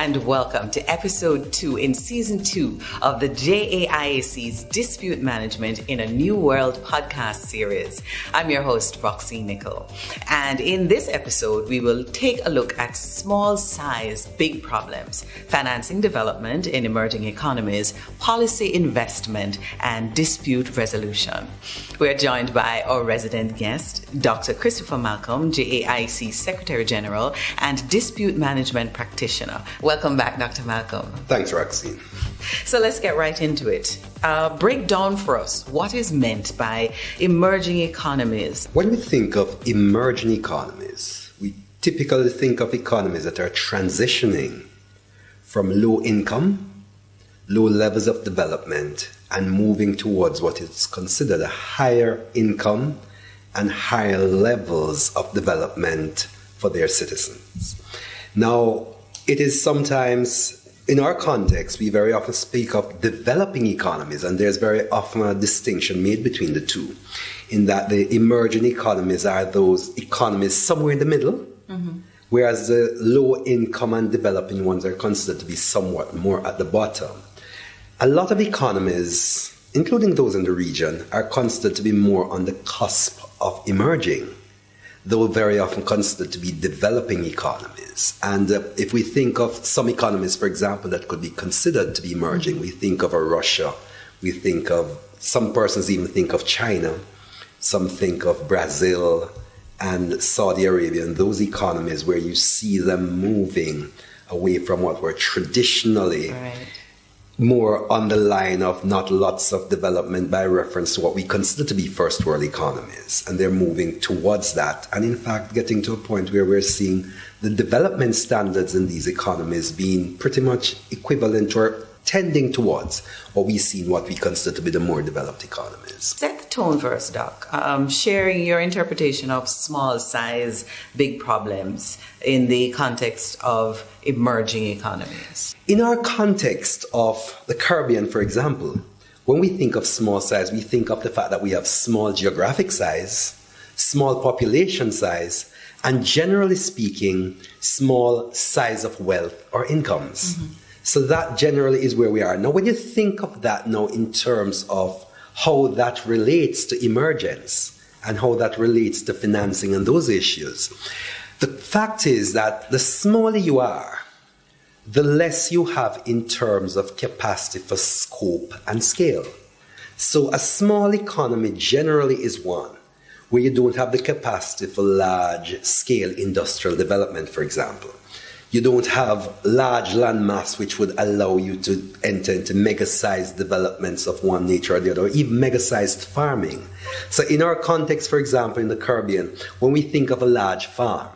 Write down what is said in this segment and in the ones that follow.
and welcome to episode 2 in season 2 of the JAIAC's Dispute Management in a New World podcast series. I'm your host, Roxene Nickle. And in this episode, we will take a look at small size, big problems, financing development in emerging economies, policy investment, and dispute resolution. We're joined by our resident guest, Dr. Christopher Malcolm, JAIC Secretary General and Dispute Management Practitioner. Welcome back, Dr. Malcolm. Thanks, Roxene. So let's get right into it. Break down for us what is meant by emerging economies. When we think of emerging economies, we typically think of economies that are transitioning from low income, low levels of development, and moving towards what is considered a higher income and higher levels of development for their citizens. Now, it is sometimes, in our context, we very often speak of developing economies, and there's very often a distinction made between the two, in that the emerging economies are those economies somewhere in the middle, whereas the low income and developing ones are considered to be somewhat more at the bottom. A lot of economies, including those in the region, are considered to be more on the cusp of emerging, though very often considered to be developing economies. And if we think of some economies, for example, that could be considered to be emerging, we think of a Russia, we think of, some persons even think of China, some think of Brazil and Saudi Arabia, and those economies where you see them moving away from what were traditionally more on the line of not lots of development by reference to what we consider to be first world economies. And they're moving towards that. And in fact, getting to a point where we're seeing the development standards in these economies being pretty much equivalent or tending towards what we see in what we consider to be the more developed economies. Set the tone for us, Doc. Sharing your interpretation of small size, big problems in the context of emerging economies. In our context of the Caribbean, for example, when we think of small size, we think of the fact that we have small geographic size, small population size, and generally speaking, small size of wealth or incomes. So that generally is where we are. Now, when you think of that now in terms of how that relates to emergence and how that relates to financing and those issues, the fact is that the smaller you are, the less you have in terms of capacity for scope and scale. So a small economy generally is one where you don't have the capacity for large scale industrial development, for example. You don't have large land mass which would allow you to enter into mega-sized developments of one nature or the other, or even mega-sized farming. So in our context, for example, in the Caribbean, when we think of a large farm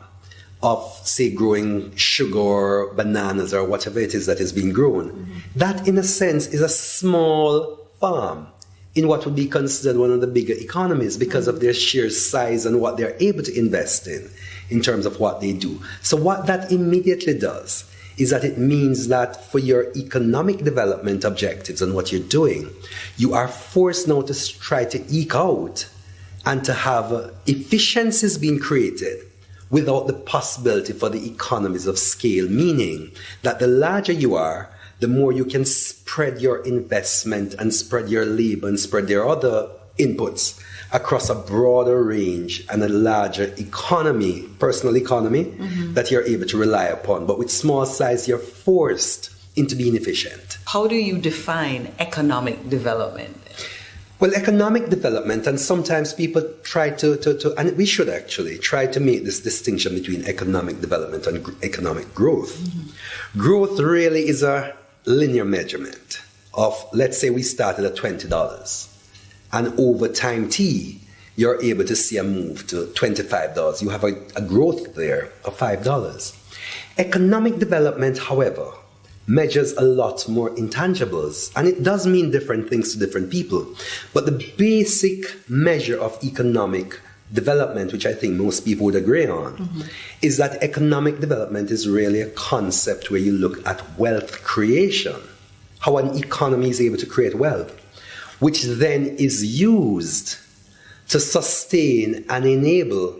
of, say, growing sugar or bananas or whatever it is that is being grown, that in a sense is a small farm in what would be considered one of the bigger economies because of their sheer size and what they're able to invest in terms of what they do. So what that immediately does is that it means that for your economic development objectives and what you're doing, you are forced now to try to eke out and to have efficiencies being created without the possibility for the economies of scale, meaning that the larger you are, the more you can spread your investment and spread your labor and spread your other inputs across a broader range and a larger economy, personal economy, that you're able to rely upon. But with small size, you're forced into being efficient. How do you define economic development? Well, economic development, and sometimes people try to, and we should actually try to make this distinction between economic development and economic growth. Growth really is a linear measurement of, let's say we started at $20. And over time T, you're able to see a move to $25. You have a growth there of $5. Economic development, however, measures a lot more intangibles. And it does mean different things to different people. But the basic measure of economic development, which I think most people would agree on, is that economic development is really a concept where you look at wealth creation, how an economy is able to create wealth, which then is used to sustain and enable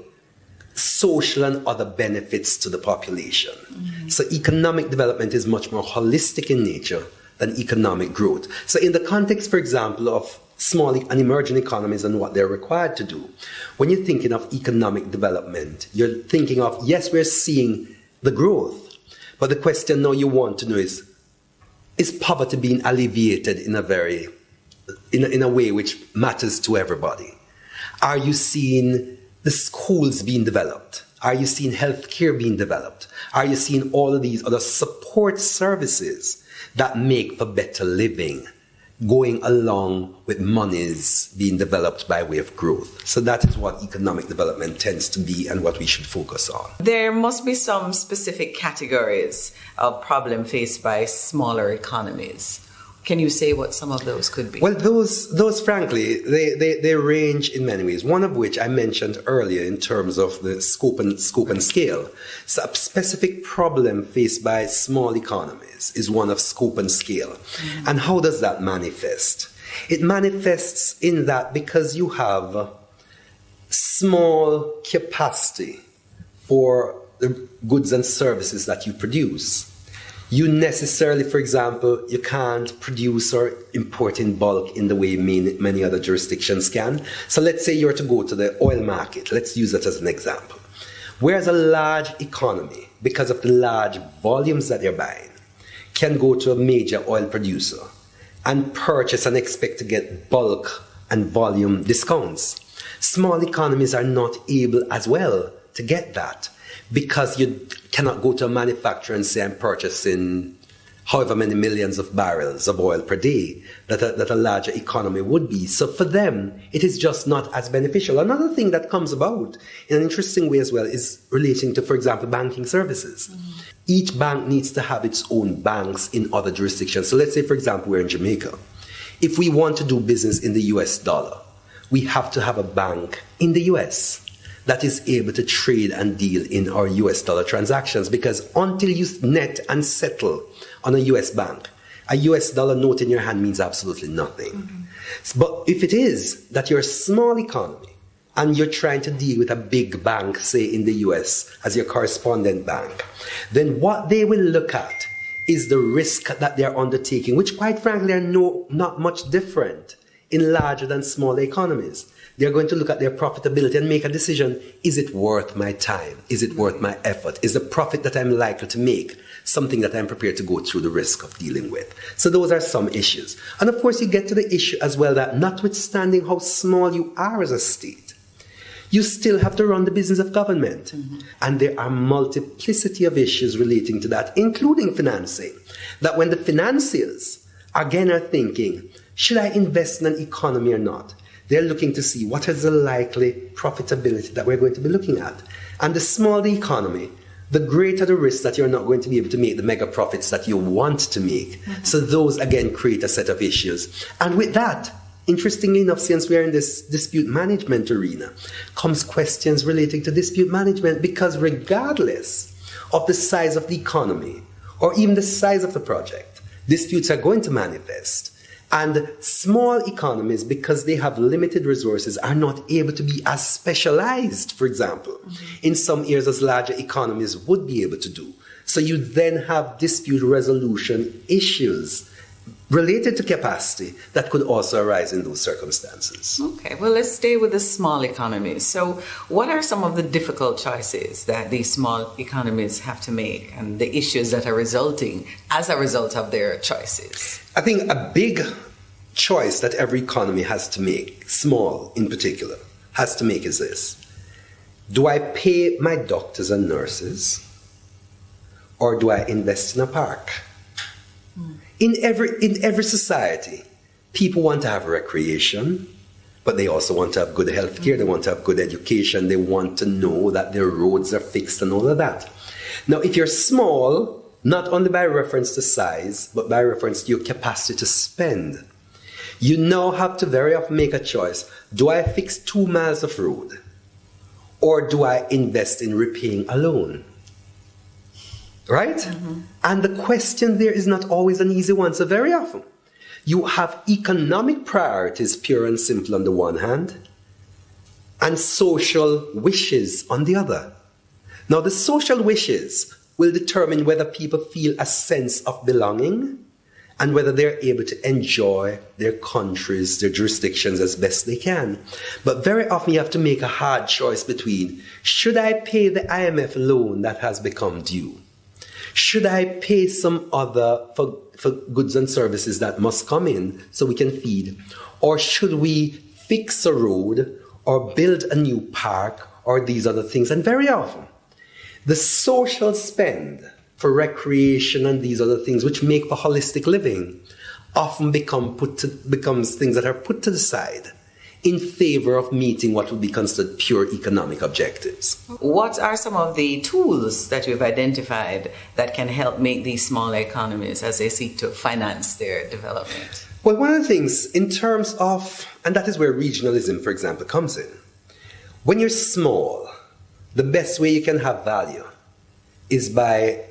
social and other benefits to the population. So economic development is much more holistic in nature than economic growth. So in the context, for example, of small and emerging economies and what they're required to do, when you're thinking of economic development, you're thinking of, yes, we're seeing the growth, but the question now you want to know is poverty being alleviated in a way which matters to everybody? Are you seeing the schools being developed? Are you seeing healthcare being developed? Are you seeing all of these other support services that make for better living going along with monies being developed by way of growth? So that is what economic development tends to be and what we should focus on. There must be some specific categories of problem faced by smaller economies. Can you say what some of those could be? Well, those frankly, they range in many ways. One of which I mentioned earlier in terms of the scope and scale. So a specific problem faced by small economies is one of scope and scale. And how does that manifest? It manifests in that because you have small capacity for the goods and services that you produce. You necessarily, for example, you can't produce or import in bulk in the way many other jurisdictions can. So let's say you're to go to the oil market. Let's use that as an example. Whereas a large economy, because of the large volumes that they're buying, can go to a major oil producer and purchase and expect to get bulk and volume discounts. Small economies are not able as well to get that, because you cannot go to a manufacturer and say, I'm purchasing however many millions of barrels of oil per day that a larger economy would be. So for them, it is just not as beneficial. Another thing that comes about in an interesting way as well is relating to, for example, banking services. Each bank needs to have its own banks in other jurisdictions. So let's say, for example, we're in Jamaica. If we want to do business in the US dollar, we have to have a bank in the US that is able to trade and deal in our US dollar transactions, because until you net and settle on a US bank, a US dollar note in your hand means absolutely nothing. But if it is that you're a small economy and you're trying to deal with a big bank, say in the US, as your correspondent bank, then what they will look at is the risk that they're undertaking, which quite frankly are not much different in larger than smaller economies. They're going to look at their profitability and make a decision. Is it worth my time? Is it worth my effort? Is the profit that I'm likely to make something that I'm prepared to go through the risk of dealing with? So those are some issues. And of course, you get to the issue as well that notwithstanding how small you are as a state, you still have to run the business of government. And there are multiplicity of issues relating to that, including financing. That when the financiers, again, are thinking, should I invest in an economy or not? They're looking to see what is the likely profitability that we're going to be looking at. And the smaller the economy, the greater the risk that you're not going to be able to make the mega profits that you want to make. So those, again, create a set of issues. And with that, interestingly enough, since we're in this dispute management arena, comes questions relating to dispute management, because regardless of the size of the economy or even the size of the project, disputes are going to manifest. And small economies, because they have limited resources, are not able to be as specialized, for example, in some areas as larger economies would be able to do. So you then have dispute resolution issues related to capacity that could also arise in those circumstances. Okay, well, let's stay with the small economies. So what are some of the difficult choices that these small economies have to make and the issues that are resulting as a result of their choices? I think a big choice that every economy has to make, small in particular, has to make is this. Do I pay my doctors and nurses, or do I invest in a park? In every society, people want to have recreation, but they also want to have good health care, they want to have good education, they want to know that their roads are fixed and all of that. Now, if you're small, not only by reference to size, but by reference to your capacity to spend, you now have to very often make a choice. Do I fix 2 miles of road, or do I invest in repaying a loan? Right? And the question there is not always an easy one. So very often, you have economic priorities, pure and simple on the one hand, and social wishes on the other. Now, the social wishes will determine whether people feel a sense of belonging and whether they're able to enjoy their countries, their jurisdictions as best they can. But very often you have to make a hard choice between, should I pay the IMF loan that has become due? Should I pay some other for goods and services that must come in so we can feed? Or should we fix a road or build a new park or these other things? And very often, the social spend for recreation and these other things which make for holistic living often becomes things that are put to the side in favor of meeting what would be considered pure economic objectives. What are some of the tools that you've identified that can help make these smaller economies as they seek to finance their development? Well, one of the things in terms of, and that is where regionalism, for example, comes in. When you're small, the best way you can have value is by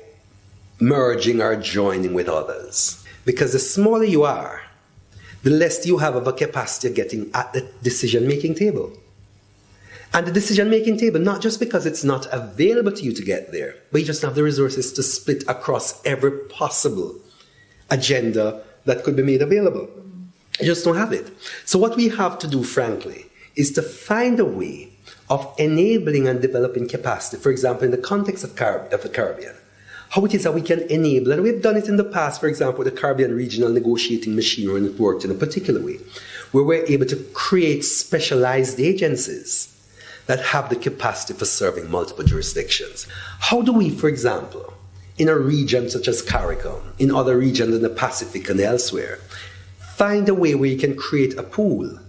merging or joining with others. Because the smaller you are, the less you have of a capacity of getting at the decision-making table. And the decision-making table, not just because it's not available to you to get there, but you just have the resources to split across every possible agenda that could be made available. You just don't have it. So what we have to do, frankly, is to find a way of enabling and developing capacity, for example, in the context of the Caribbean, how it is that we can enable, and we've done it in the past, for example, with the Caribbean Regional Negotiating Machine, when it worked in a particular way, where we're able to create specialized agencies that have the capacity for serving multiple jurisdictions. How do we, for example, in a region such as CARICOM, in other regions in the Pacific and elsewhere, find a way where you can create a pool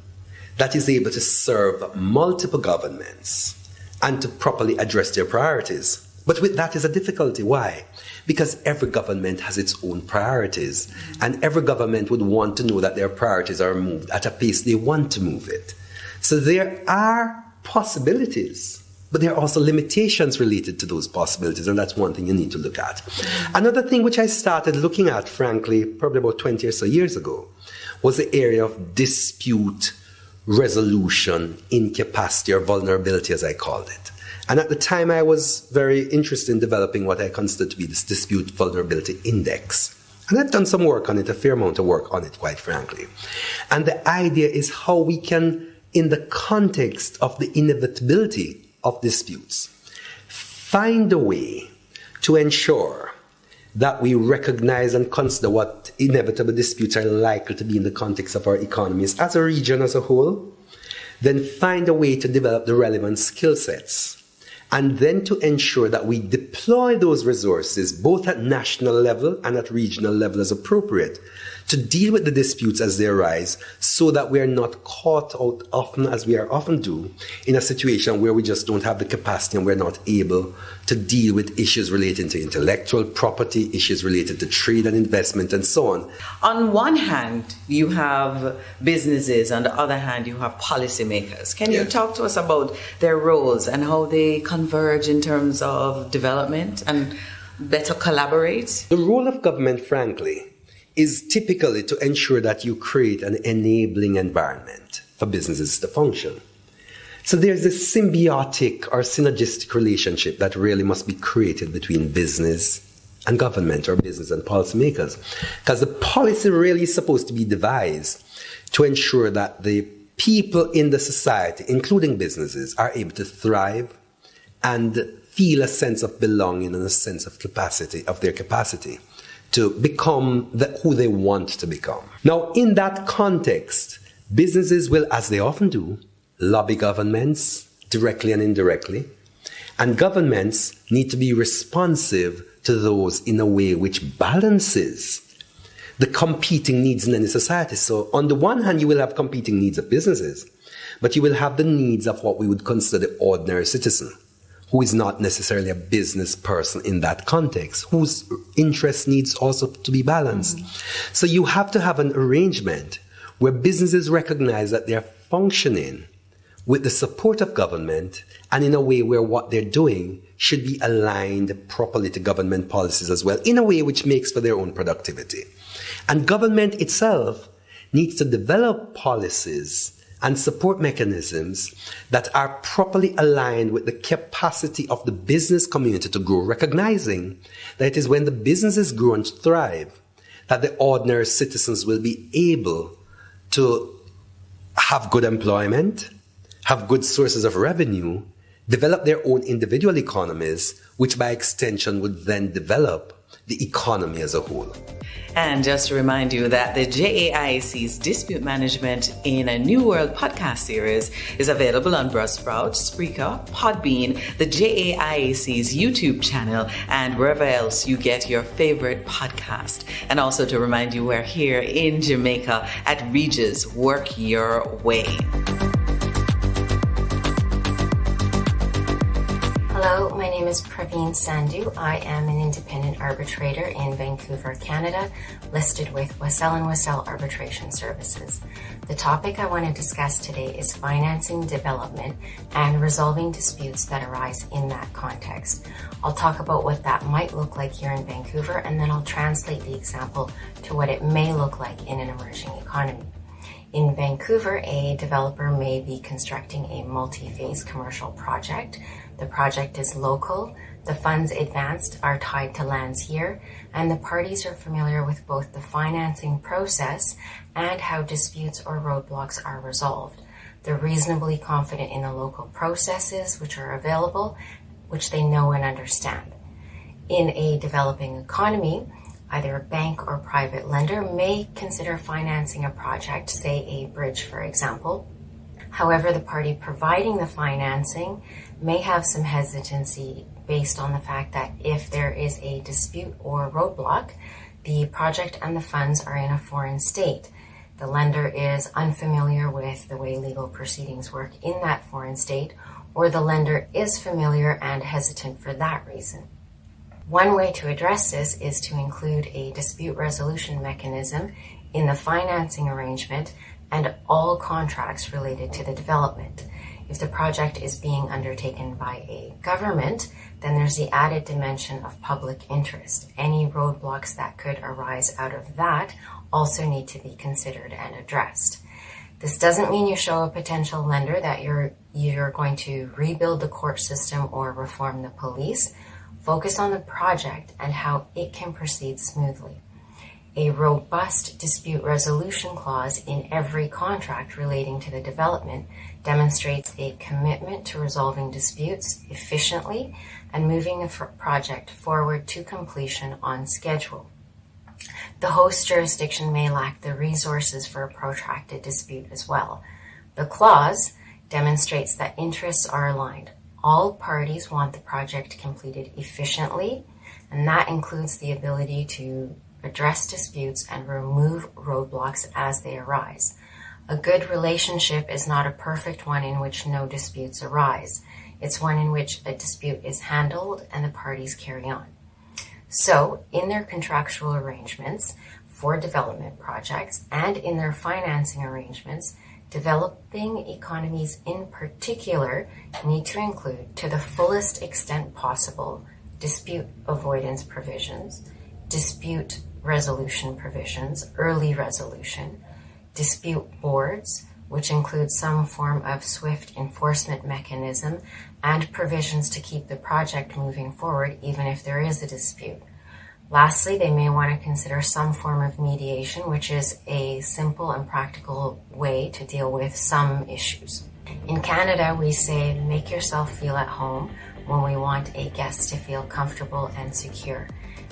that is able to serve multiple governments and to properly address their priorities? But with that is a difficulty. Why? Because every government has its own priorities, and every government would want to know that their priorities are moved at a pace they want to move it. So there are possibilities, but there are also limitations related to those possibilities, and that's one thing you need to look at. Another thing which I started looking at, frankly, probably about 20 or so years ago, was the area of dispute resolution, incapacity, or vulnerability, as I called it. And at the time, I was very interested in developing what I consider to be this dispute vulnerability index. And I've done some work on it, a fair amount of work on it, quite frankly. And the idea is how we can, in the context of the inevitability of disputes, find a way to ensure that we recognize and consider what inevitable disputes are likely to be in the context of our economies as a region as a whole, then find a way to develop the relevant skill sets, and then to ensure that we deploy those resources both at national level and at regional level as appropriate to deal with the disputes as they arise, so that we are not caught out often, as we are often do, in a situation where we just don't have the capacity and we're not able to deal with issues relating to intellectual property, issues related to trade and investment, and so on. On one hand, you have businesses, on the other hand, you have policymakers. Can you talk to us about their roles and how they converge in terms of development and better collaborate? The role of government, frankly, is typically to ensure that you create an enabling environment for businesses to function. So there's this symbiotic or synergistic relationship that really must be created between business and government, or business and policymakers. Because the policy really is supposed to be devised to ensure that the people in the society, including businesses, are able to thrive and feel a sense of belonging and a sense of capacity, of their capacity to become who they want to become. Now, in that context, businesses will, as they often do, lobby governments directly and indirectly, and governments need to be responsive to those in a way which balances the competing needs in any society. So on the one hand, you will have competing needs of businesses, but you will have the needs of what we would consider the ordinary citizen, who is not necessarily a business person in that context, whose interest needs also to be balanced. So you have to have an arrangement where businesses recognize that they're functioning with the support of government, and in a way where what they're doing should be aligned properly to government policies as well, in a way which makes for their own productivity. And government itself needs to develop policies and support mechanisms that are properly aligned with the capacity of the business community to grow, recognizing that it is when the businesses grow and thrive that the ordinary citizens will be able to have good employment, have good sources of revenue, develop their own individual economies, which by extension would then develop the economy as a whole. And just to remind you that the JAIAC's Dispute Management in a New World podcast series is available on Buzzsprout, Spreaker, Podbean, the JAIAC's YouTube channel, and wherever else you get your favorite podcast. And also to remind you, we're here in Jamaica at Regis Work Your Way. Hello, my name is Praveen Sandhu. I am an independent arbitrator in Vancouver, Canada, listed with Wassell & Wassell Arbitration Services. The topic I want to discuss today is financing development and resolving disputes that arise in that context. I'll talk about what that might look like here in Vancouver, and then I'll translate the example to what it may look like in an emerging economy. In Vancouver, a developer may be constructing a multi-phase commercial project. The project is local, the funds advanced are tied to lands here, and the parties are familiar with both the financing process and how disputes or roadblocks are resolved. They're reasonably confident in the local processes which are available, which they know and understand. In a developing economy, either a bank or private lender may consider financing a project, say a bridge for example. However, the party providing the financing may have some hesitancy based on the fact that if there is a dispute or roadblock, the project and the funds are in a foreign state. The lender is unfamiliar with the way legal proceedings work in that foreign state, or the lender is familiar and hesitant for that reason. One way to address this is to include a dispute resolution mechanism in the financing arrangement and all contracts related to the development. If the project is being undertaken by a government, then there's the added dimension of public interest. Any roadblocks that could arise out of that also need to be considered and addressed. This doesn't mean you show a potential lender that you're going to rebuild the court system or reform the police. Focus on the project and how it can proceed smoothly. A robust dispute resolution clause in every contract relating to the development demonstrates a commitment to resolving disputes efficiently and moving the project forward to completion on schedule. The host jurisdiction may lack the resources for a protracted dispute as well. The clause demonstrates that interests are aligned. All parties want the project completed efficiently, and that includes the ability to address disputes and remove roadblocks as they arise. A good relationship is not a perfect one in which no disputes arise. It's one in which a dispute is handled and the parties carry on. So, in their contractual arrangements for development projects and in their financing arrangements, developing economies in particular need to include, to the fullest extent possible, dispute avoidance provisions, dispute resolution provisions, early resolution, dispute boards, which include some form of swift enforcement mechanism, and provisions to keep the project moving forward even if there is a dispute. Lastly, they may want to consider some form of mediation, which is a simple and practical way to deal with some issues. In Canada, we say, make yourself feel at home when we want a guest to feel comfortable and secure.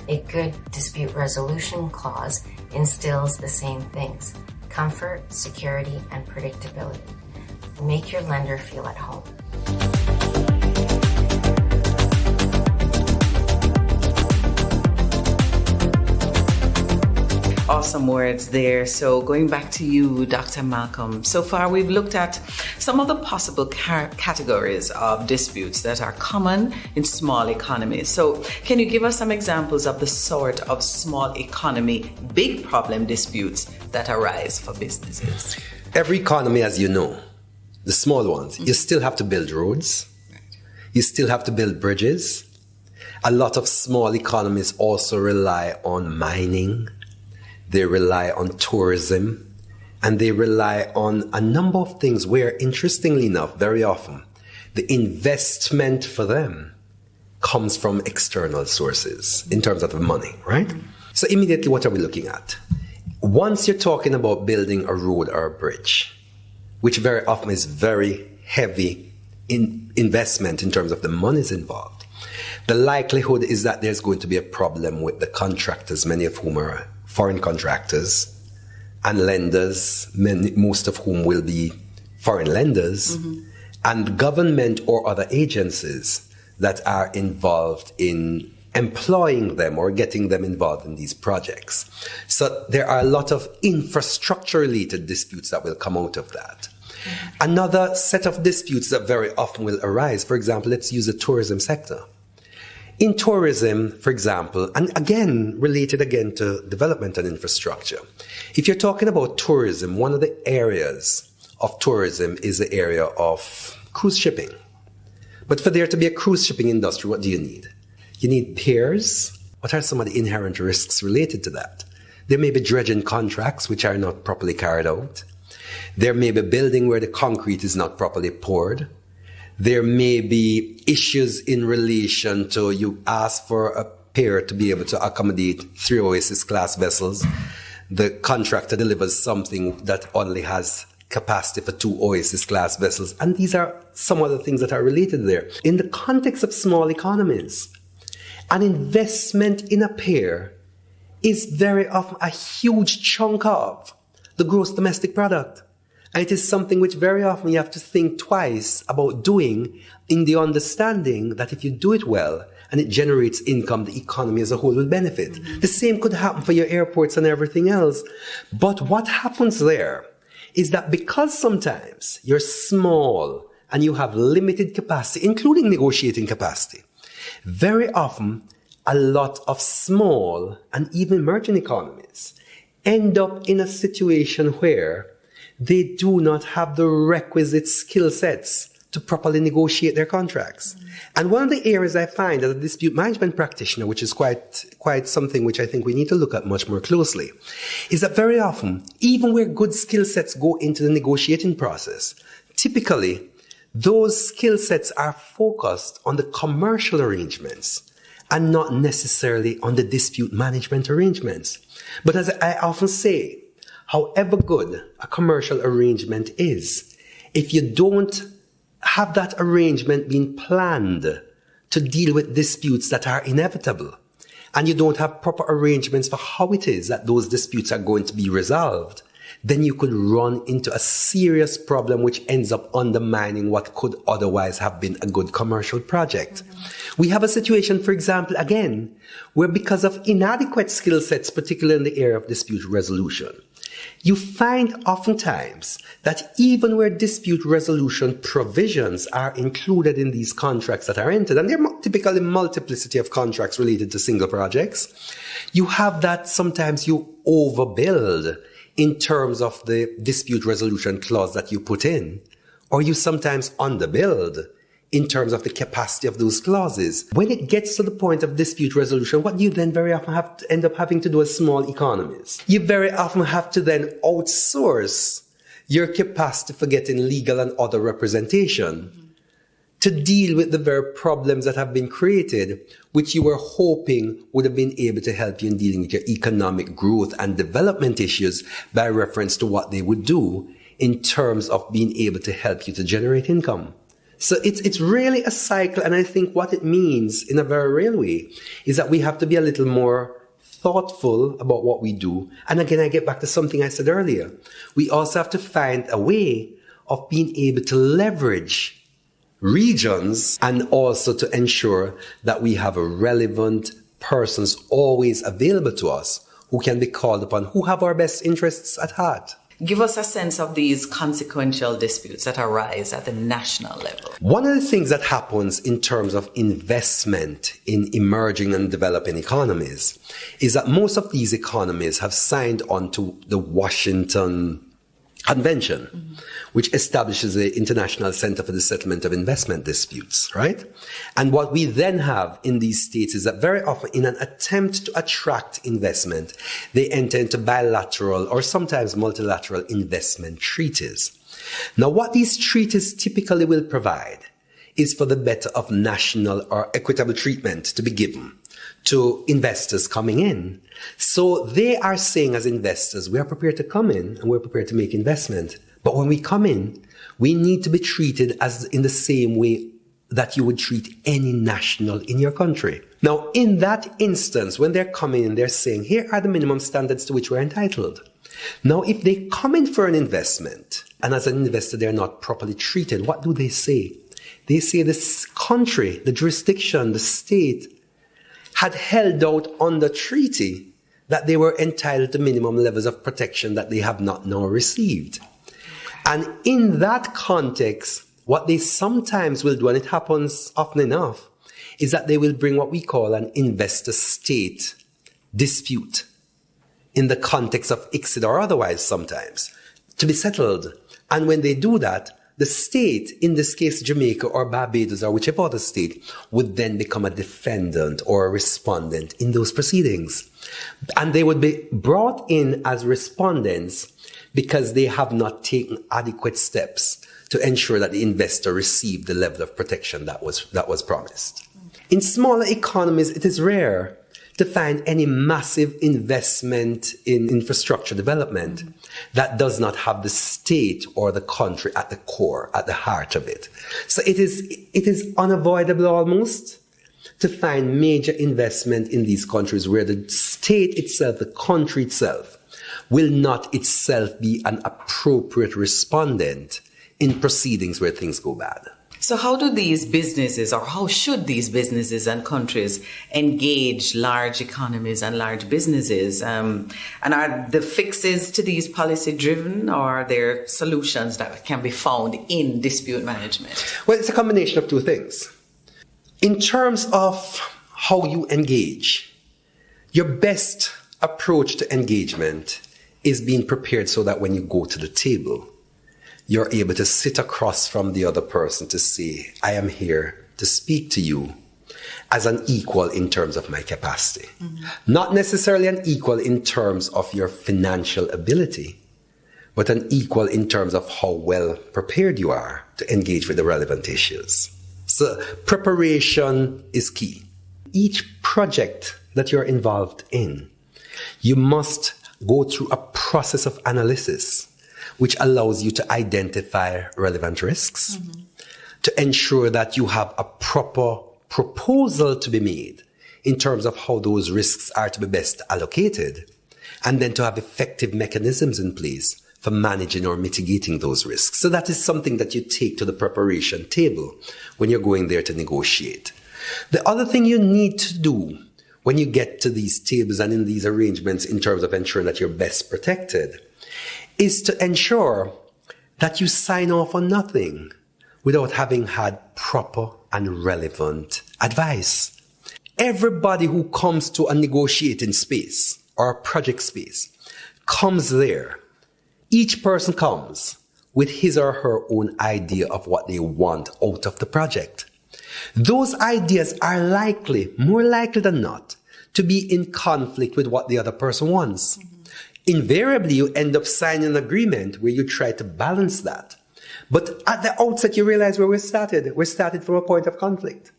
A good dispute resolution clause instills the same things: comfort, security, and predictability. Make your lender feel at home. Awesome words there. So going back to you, Dr. Malcolm, so far we've looked at some of the possible categories of disputes that are common in small economies. So can you give us some examples of the sort of small economy, big problem disputes that arise for businesses? Every economy, as you know, the small ones, you still have to build roads. You still have to build bridges. A lot of small economies also rely on mining. They rely on tourism And they rely on a number of things where, interestingly enough, very often, the investment for them comes from external sources in terms of the money, right? So immediately, what are we looking at? Once you're talking about building a road or a bridge, which very often is very heavy in investment in terms of the monies involved, the likelihood is that there's going to be a problem with the contractors, many of whom are foreign contractors, and lenders, most of whom will be foreign lenders, and government or other agencies that are involved in employing them or getting them involved in these projects. So there are a lot of infrastructure-related disputes that will come out of that. Another set of disputes that very often will arise, for example, let's use the tourism sector. In tourism, for example, and again, related again to development and infrastructure, if you're talking about tourism, one of the areas of tourism is the area of cruise shipping. But for there to be a cruise shipping industry, what do you need? You need piers. What are some of the inherent risks related to that? There may be dredging contracts which are not properly carried out. There may be building where the concrete is not properly poured. There may be issues in relation to you ask for a pier to be able to accommodate 3 Oasis class vessels. The contractor delivers something that only has capacity for 2 Oasis class vessels. And these are some of the things that are related there. In the context of small economies, an investment in a pier is very often a huge chunk of the gross domestic product. And it is something which very often you have to think twice about doing, in the understanding that if you do it well and it generates income, the economy as a whole will benefit. The same could happen for your airports and everything else. But what happens there is that because sometimes you're small and you have limited capacity, including negotiating capacity, very often a lot of small and even emerging economies end up in a situation where they do not have the requisite skill sets to properly negotiate their contracts. And one of the areas I find as a dispute management practitioner, which is quite something which I think we need to look at much more closely, is that very often, even where good skill sets go into the negotiating process, typically those skill sets are focused on the commercial arrangements and not necessarily on the dispute management arrangements. But as I often say, however good a commercial arrangement is, if you don't have that arrangement being planned to deal with disputes that are inevitable, and you don't have proper arrangements for how it is that those disputes are going to be resolved, then you could run into a serious problem which ends up undermining what could otherwise have been a good commercial project. We have a situation, for example, again, where because of inadequate skill sets, particularly in the area of dispute resolution, you find oftentimes that even where dispute resolution provisions are included in these contracts that are entered, and there are typically multiplicity of contracts related to single projects, you have that sometimes you overbuild in terms of the dispute resolution clause that you put in, or you sometimes underbuild in terms of the capacity of those clauses. When it gets to the point of dispute resolution, what do you then very often have to end up having to do as small economies? You very often have to then outsource your capacity for getting legal and other representation to deal with the very problems that have been created, which you were hoping would have been able to help you in dealing with your economic growth and development issues by reference to what they would do in terms of being able to help you to generate income. So it's really a cycle, and I think what it means in a very real way is that we have to be a little more thoughtful about what we do. And again, I get back to something I said earlier. We also have to find a way of being able to leverage regions and also to ensure that we have relevant persons always available to us who can be called upon, who have our best interests at heart. Give us a sense of these consequential disputes that arise at the national level. One of the things that happens in terms of investment in emerging and developing economies is that most of these economies have signed on to the Washington Convention, which establishes the International Center for the Settlement of Investment Disputes, right? And what we then have in these states is that very often, in an attempt to attract investment, they enter into bilateral or sometimes multilateral investment treaties. Now, what these treaties typically will provide is for the better of national or equitable treatment to be given to investors coming in. So they are saying, as investors, we are prepared to come in and we're prepared to make investment. But when we come in, we need to be treated as in the same way that you would treat any national in your country. Now, in that instance, when they're coming in, they're saying, here are the minimum standards to which we're entitled. Now, if they come in for an investment, and as an investor, they're not properly treated, what do they say? They say this country, the jurisdiction, the state, had held out on the treaty that they were entitled to minimum levels of protection that they have not now received. And in that context, what they sometimes will do, and it happens often enough, is that they will bring what we call an investor-state dispute in the context of ICSID or otherwise sometimes to be settled. And when they do that, the state, in this case Jamaica or Barbados or whichever other state, would then become a defendant or a respondent in those proceedings. And they would be brought in as respondents because they have not taken adequate steps to ensure that the investor received the level of protection that was promised. In smaller economies, it is rare to find any massive investment in infrastructure development that does not have the state or the country at the core, at the heart of it. So it is unavoidable almost to find major investment in these countries where the state itself, the country itself, will not itself be an appropriate respondent in proceedings where things go bad. So how do these businesses, or how should these businesses and countries engage large economies and large businesses? And are the fixes to these policy driven, or are there solutions that can be found in dispute management? Well, it's a combination of two things. In terms of how you engage, your best approach to engagement is being prepared so that when you go to the table, you're able to sit across from the other person to say, I am here to speak to you as an equal in terms of my capacity. Not necessarily an equal in terms of your financial ability, but an equal in terms of how well prepared you are to engage with the relevant issues. So preparation is key. Each project that you're involved in, you must go through a process of analysis which allows you to identify relevant risks, to ensure that you have a proper proposal to be made in terms of how those risks are to be best allocated, and then to have effective mechanisms in place for managing or mitigating those risks. So that is something that you take to the preparation table when you're going there to negotiate. The other thing you need to do when you get to these tables and in these arrangements in terms of ensuring that you're best protected is to ensure that you sign off on nothing without having had proper and relevant advice. Everybody who comes to a negotiating space or a project space comes there. Each person comes with his or her own idea of what they want out of the project. Those ideas are more likely than not, to be in conflict with what the other person wants. Invariably, you end up signing an agreement where you try to balance that. But at the outset, you realize where we started. We started from a point of conflict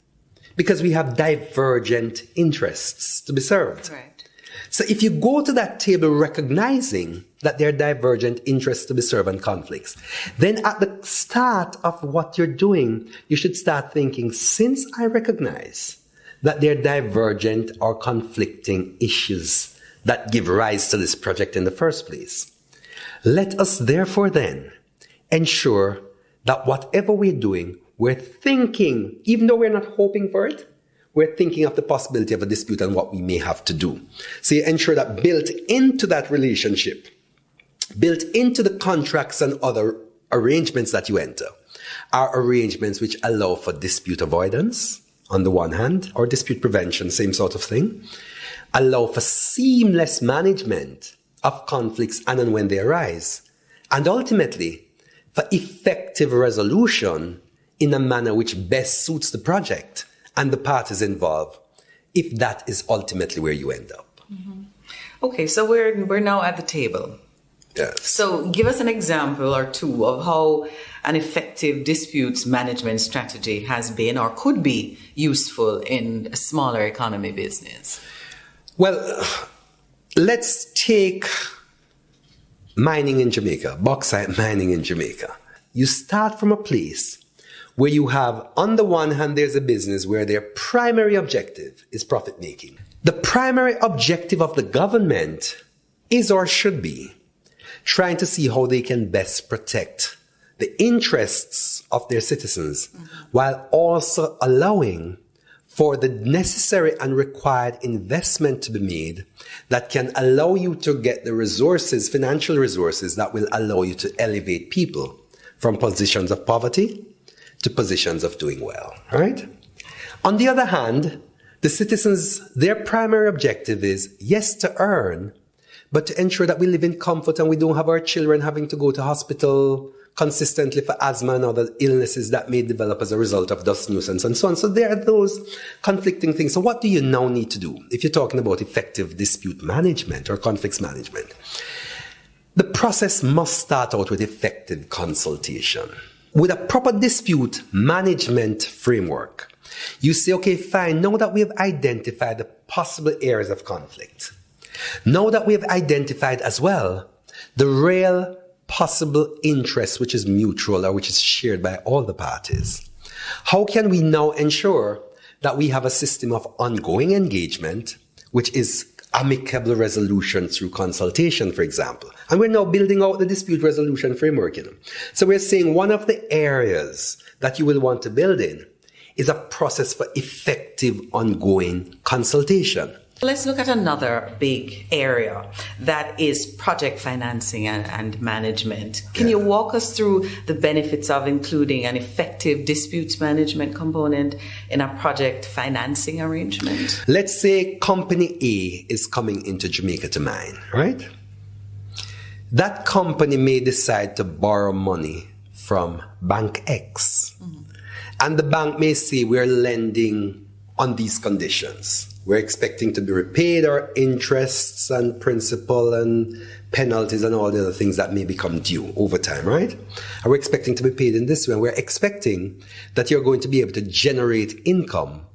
because we have divergent interests to be served. Right. So if you go to that table recognizing that there are divergent interests to be served and conflicts, then at the start of what you're doing, you should start thinking, since I recognize that there are divergent or conflicting issues that give rise to this project in the first place, let us therefore then ensure that whatever we're doing, we're thinking, even though we're not hoping for it, we're thinking of the possibility of a dispute and what we may have to do. So you ensure that built into that relationship, built into the contracts and other arrangements that you enter, are arrangements which allow for dispute avoidance on the one hand, or dispute prevention, same sort of thing, allow for seamless management of conflicts and when they arise, and ultimately for effective resolution in a manner which best suits the project and the parties involved, if that is ultimately where you end up. Okay, so we're now at the table. Yes. So give us an example or two of how an effective disputes management strategy has been or could be useful in a smaller economy business. Well, let's take mining in Jamaica, bauxite mining in Jamaica. You start from a place where you have, on the one hand, there's a business where their primary objective is profit making. The primary objective of the government is or should be trying to see how they can best protect the interests of their citizens while also allowing for the necessary and required investment to be made that can allow you to get the resources, financial resources, that will allow you to elevate people from positions of poverty to positions of doing well, right? On the other hand, the citizens, their primary objective is, yes, to earn, but to ensure that we live in comfort and we don't have our children having to go to hospital consistently for asthma and other illnesses that may develop as a result of dust nuisance and so on. So there are those conflicting things. So what do you now need to do if you're talking about effective dispute management or conflicts management? The process must start out with effective consultation. With a proper dispute management framework, you say, okay, fine, now that we have identified the possible areas of conflict, now that we have identified as well the real possible interest which is mutual or which is shared by all the parties, how can we now ensure that we have a system of ongoing engagement, which is amicable resolution through consultation, for example? And we're now building out the dispute resolution framework, So we're saying one of the areas that you will want to build in is a process for effective ongoing consultation. Let's look at another big area that is project financing and management. Can you walk us through the benefits of including an effective disputes management component in a project financing arrangement? Let's say company A is coming into Jamaica to mine, right? That company may decide to borrow money from Bank X. And the bank may say, we're lending on these conditions. We're expecting to be repaid our interests and principal and penalties and all the other things that may become due over time, right? And we're expecting to be paid in this way. And we're expecting that you're going to be able to generate income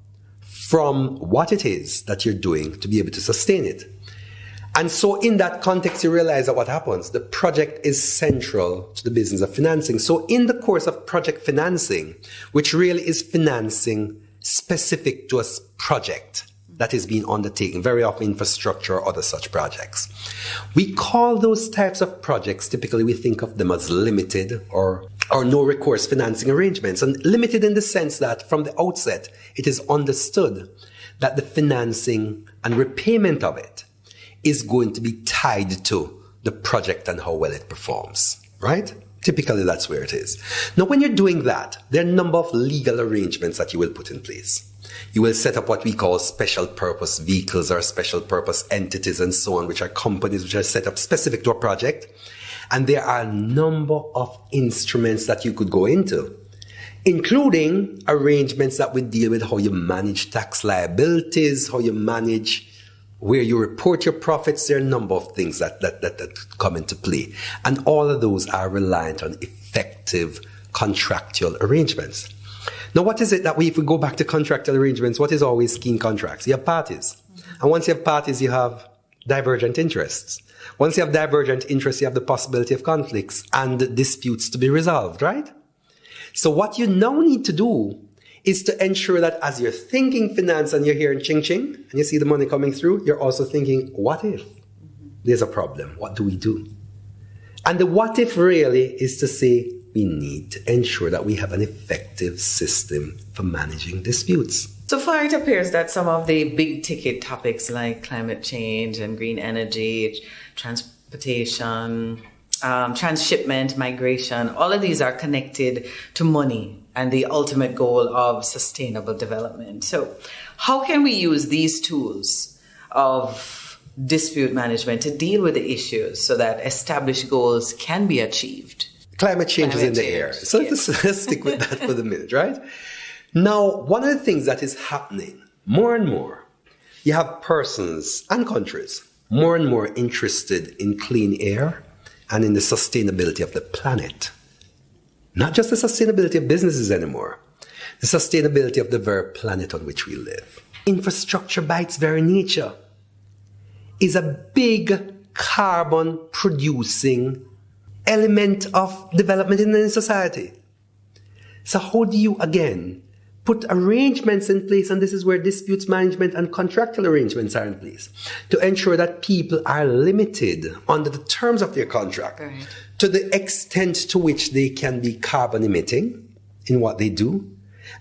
from what it is that you're doing to be able to sustain it. And so in that context, you realize that what happens, the project is central to the business of financing. So in the course of project financing, which really is financing specific to a project that is being undertaken, very often infrastructure or other such projects, we call those types of projects, typically we think of them as limited or no recourse financing arrangements. And limited in the sense that from the outset, it is understood that the financing and repayment of it is going to be tied to the project and how well it performs, right? Typically, that's where it is. Now, when you're doing that, there are a number of legal arrangements that you will put in place. You will set up what we call special purpose vehicles or special purpose entities and so on, which are companies which are set up specific to a project. And there are a number of instruments that you could go into, including arrangements that would deal with how you manage tax liabilities, how you manage where you report your profits. There are a number of things that come into play. And all of those are reliant on effective contractual arrangements. Now, what is it that if we go back to contractual arrangements, what is always key in contracts? You have parties. And once you have parties, you have divergent interests. Once you have divergent interests, you have the possibility of conflicts and disputes to be resolved, right? So what you now need to do is to ensure that as you're thinking finance and you're hearing ching ching and you see the money coming through, you're also thinking, what if there's a problem? What do we do? And the what if really is to say, we need to ensure that we have an effective system for managing disputes. So far, it appears that some of the big ticket topics like climate change and green energy, transportation, transshipment, migration, all of these are connected to money and the ultimate goal of sustainable development. So how can we use these tools of dispute management to deal with the issues so that established goals can be achieved? Climate change is in the air. So let's stick with that for the minute, right? Now, one of the things that is happening more and more, you have persons and countries more and more interested in clean air and in the sustainability of the planet. Not just the sustainability of businesses anymore, the sustainability of the very planet on which we live. Infrastructure by its very nature is a big carbon producing element of development in any society. So how do you, again, put arrangements in place, and this is where disputes management and contractual arrangements are in place, to ensure that people are limited under the terms of their contract to the extent to which they can be carbon emitting in what they do,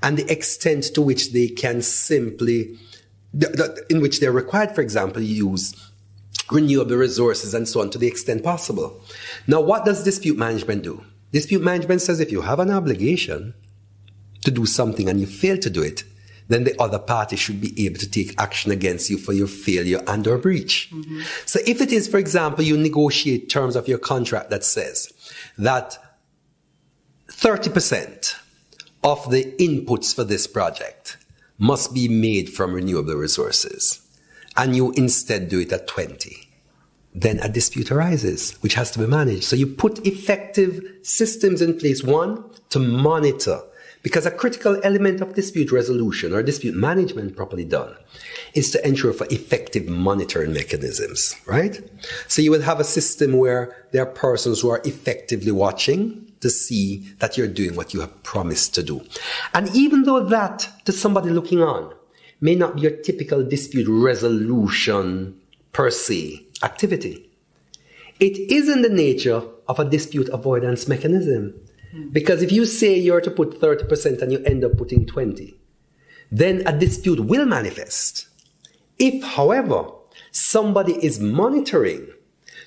and the extent to which they can simply, in which they're required, for example, use renewable resources and so on to the extent possible. Now, what does dispute management do? Dispute management says if you have an obligation to do something and you fail to do it, then the other party should be able to take action against you for your failure and or breach. Mm-hmm. So if it is, for example, you negotiate terms of your contract that says that 30% of the inputs for this project must be made from renewable resources, and you instead do it at 20, then a dispute arises, which has to be managed. So you put effective systems in place, one, to monitor, because a critical element of dispute resolution or dispute management properly done is to ensure for effective monitoring mechanisms, right? So you will have a system where there are persons who are effectively watching to see that you're doing what you have promised to do. And even though that, to somebody looking on, may not be your typical dispute resolution per se activity, it is in the nature of a dispute avoidance mechanism. Because if you say you're to put 30% and you end up putting 20, then a dispute will manifest. If, however, somebody is monitoring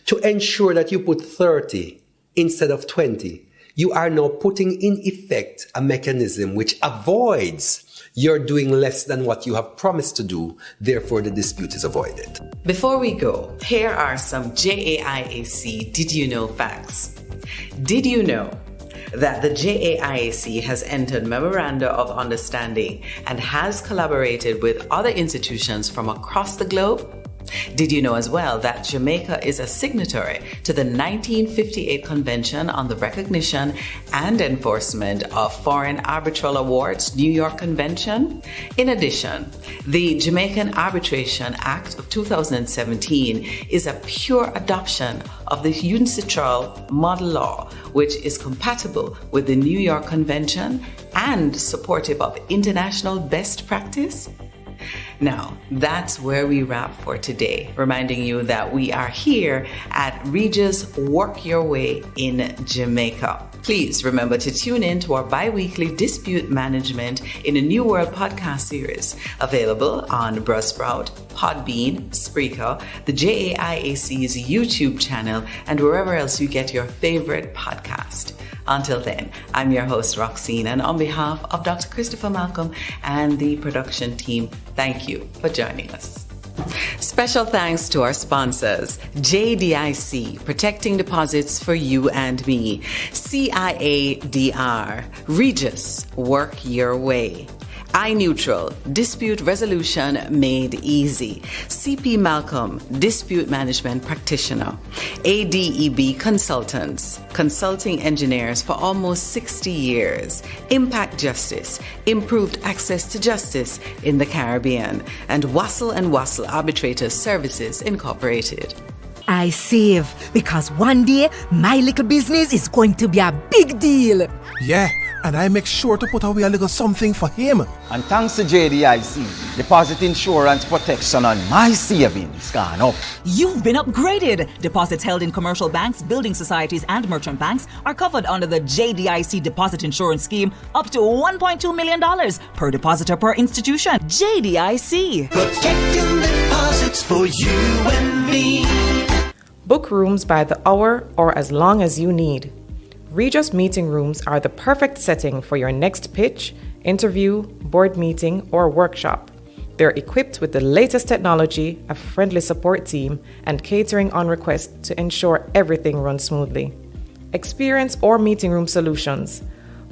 to ensure that you put 30 instead of 20, you are now putting in effect a mechanism which avoids you're doing less than what you have promised to do, therefore the dispute is avoided. Before we go, here are some JAIAC Did You Know facts. Did you know that the JAIAC has entered Memoranda of Understanding and has collaborated with other institutions from across the globe? Did you know as well that Jamaica is a signatory to the 1958 Convention on the Recognition and Enforcement of Foreign Arbitral Awards, New York Convention? In addition, the Jamaican Arbitration Act of 2017 is a pure adoption of the UNCITRAL model law, which is compatible with the New York Convention and supportive of international best practice. Now, that's where we wrap for today, reminding you that we are here at Regis Work Your Way in Jamaica. Please remember to tune in to our bi-weekly Dispute Management in a New World podcast series, available on Buzzsprout, Podbean, Spreaker, the JAIAC's YouTube channel, and wherever else you get your favorite podcast. Until then, I'm your host, Roxene, and on behalf of Dr. Christopher Malcolm and the production team, thank you for joining us. Special thanks to our sponsors, JDIC, Protecting Deposits for You and Me, CIADR, Regis, Work Your Way, iNeutral, Dispute Resolution Made Easy, CP Malcolm, Dispute Management Practitioner, ADEB Consultants, Consulting Engineers for almost 60 years, Impact Justice, Improved Access to Justice in the Caribbean, and Wassel & Wassel Arbitrators Services Incorporated. I save because one day my little business is going to be a big deal. Yeah, and I make sure to put away a little something for him. And thanks to JDIC, deposit insurance protection on my savings gone up. You've been upgraded. Deposits held in commercial banks, building societies, and merchant banks are covered under the JDIC deposit insurance scheme up to $1.2 million per depositor per institution. JDIC. Protecting deposits for you and me. Book rooms by the hour or as long as you need. Regis meeting rooms are the perfect setting for your next pitch, interview, board meeting, or workshop. They're equipped with the latest technology, a friendly support team, and catering on request to ensure everything runs smoothly. Experience or meeting room solutions.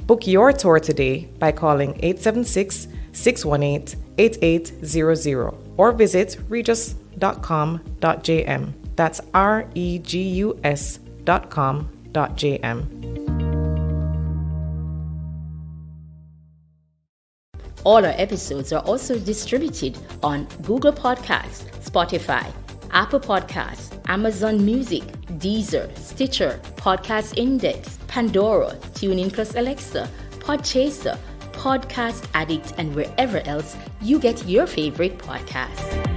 Book your tour today by calling 876-618-8800 or visit regus.com.jm. That's regus.com.jm. All our episodes are also distributed on Google Podcasts, Spotify, Apple Podcasts, Amazon Music, Deezer, Stitcher, Podcast Index, Pandora, TuneIn Plus Alexa, Podchaser, Podcast Addict, and wherever else you get your favorite podcasts.